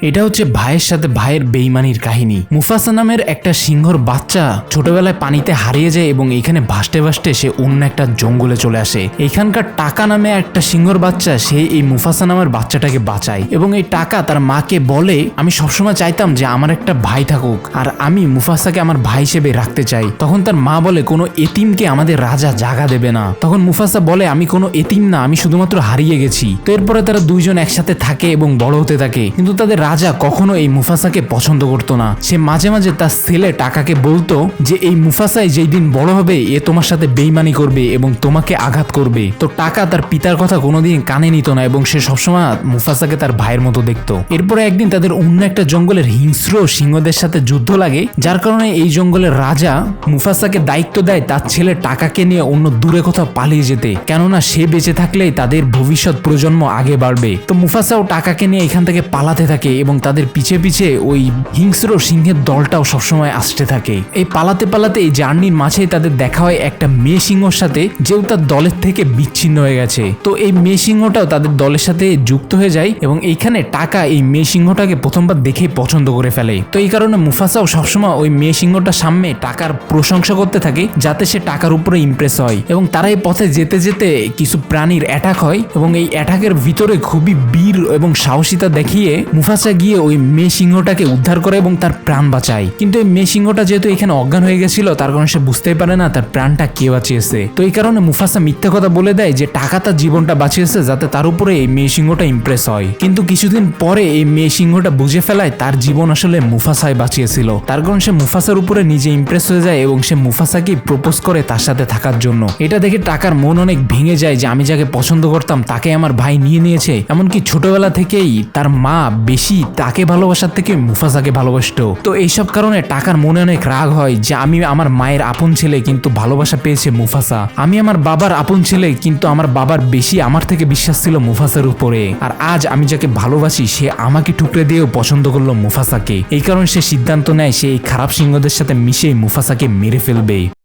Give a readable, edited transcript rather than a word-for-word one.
এটা হচ্ছে ভাইয়ের সাথে ভাইয়ের বেইমানির কাহিনী। মুফাসা নামের একটা সিংহর বাচ্চা ছোটবেলায় পানিতে হারিয়ে যায় এবং এখানে ভাসতে ভাসতে সে অন্য একটা জঙ্গলে চলে আসে। এখানকার টাকা নামে একটা সিংহর বাচ্চা সে এই মুফাসা নামের বাচ্চাটাকে বাঁচায় এবং এই টাকা তার মাকে বলে, আমি সবসময় চাইতাম যে আমার একটা ভাই থাকুক আর আমি মুফাসাকে আমার ভাই হিসেবে রাখতে চাই। তখন তার মা বলে, কোনো এতিমকে আমাদের রাজা জায়গা দেবে না। তখন মুফাসা বলে, আমি কোনো এতিম না, আমি শুধুমাত্র হারিয়ে গেছি। তো এরপরে তারা দুইজন একসাথে থাকে এবং বড় হতে থাকে, কিন্তু তাদের রাজা কখনো এই মুফাসাকে পছন্দ করতো না। সে মাঝে মাঝে তার ছেলে টাকাকে বলতো যে এই মুফাসাই যেই দিন বড় হবে এ তোমার সাথে বেইমানি করবে এবং তোমাকে আঘাত করবে। তো টাকা তার পিতার কথা কোনোদিন কানে নিত না এবং সে সবসময় মুফাসাকে তার ভাইয়ের মতো দেখতো। এরপরে একদিন তাদের অন্য একটা জঙ্গলের হিংস্র সিংহদের সাথে যুদ্ধ লাগে, যার কারণে এই জঙ্গলের রাজা মুফাসাকে দায়িত্ব দেয় তার ছেলে টাকাকে নিয়ে অন্য দূরে কোথাও পালিয়ে যেতে, কেননা সে বেঁচে থাকলেই তাদের ভবিষ্যৎ প্রজন্ম আগে বাড়বে। তো মুফাসাও টাকাকে নিয়ে এখান থেকে পালাতে থাকে এবং তাদের পিছে পিছে ওই হিংস্র সিংহের দলটাও সবসময় আসতে থাকে। এই পালাতে পালাতে এই জার্নির মাঝেই তাদের দেখা হয় একটা মেয়ে সিংহর সাথে, যেও তার দলের থেকে বিচ্ছিন্ন হয়ে গেছে। তো এই মেয়ে সিংহটাও তাদের দলের সাথে যুক্ত হয়ে যায় এবং এইখানে টাকা এই মেয়ে সিংহটাকে প্রথমবার দেখেই পছন্দ করে ফেলে। তো এই কারণে মুফাসাও সবসময় ওই মেয়ে সিংহটার সামনে টাকার প্রশংসা করতে থাকে যাতে সে টাকার উপরে ইমপ্রেস হয়। এবং তারা এই পথে যেতে যেতে কিছু প্রাণীর অ্যাটাক হয় এবং এই অ্যাটাকের ভিতরে খুবই বীর এবং সাহসিতা দেখিয়ে মুফাসা গিয়ে ওই মেয়ে সিংহটাকে উদ্ধার করে এবং তার প্রাণ বাঁচায়। কিন্তু এই মেয়ে সিংহটা যেহেতু এখানে অজ্ঞান হয়ে গেছিল, তার কারণে সে বুঝতেই পারে না তার প্রাণটা কে বাঁচিয়েছে। তো এই কারণে মুফাসা মিথ্যা কথা বলে দেয় যে টাকা তার জীবনটা বাঁচিয়েছে যাতে তার উপরে এই মেয়ে সিংহটা ইমপ্রেস হয়। কিন্তু কিছুদিন পরে এই মেয়ে সিংহটা বুঝে ফেলায় তার জীবন আসলে মুফাসাই বাঁচিয়েছিল। তার কারণে সে মুফাসার উপরে নিজে ইমপ্রেস হয়ে যায় এবং সে মুফাসাকে প্রপোজ করে তার সাথে থাকার জন্য। এটা দেখে টাকার মন অনেক ভেঙে যায় যে আমি যাকে পছন্দ করতাম তাকে আমার ভাই নিয়ে নিয়েছে। এমনকি ছোটবেলা থেকেই তার মা বেশি তাকে ভালোবাসার থেকে মুফাসাকে ভালোবাসতো। তো এইসব কারণে টাকার মনে অনেক রাগ হয় যে আমি আমার মায়ের আপন ছেলে কিন্তু ভালোবাসা পেয়েছে মুফাসা, আমি আমার বাবার আপন ছেলে কিন্তু আমার বাবার বেশি আমার থেকে বিশ্বাস ছিল মুফাসার উপরে, আর আজ আমি যাকে ভালোবাসি সে আমাকে টুকরে দিয়েও পছন্দ করলো মুফাসাকে। এই কারণে সে সিদ্ধান্ত নেয় সে এই খারাপ সিংহদের সাথে মিশে মুফাসাকে মেরে ফেলবে।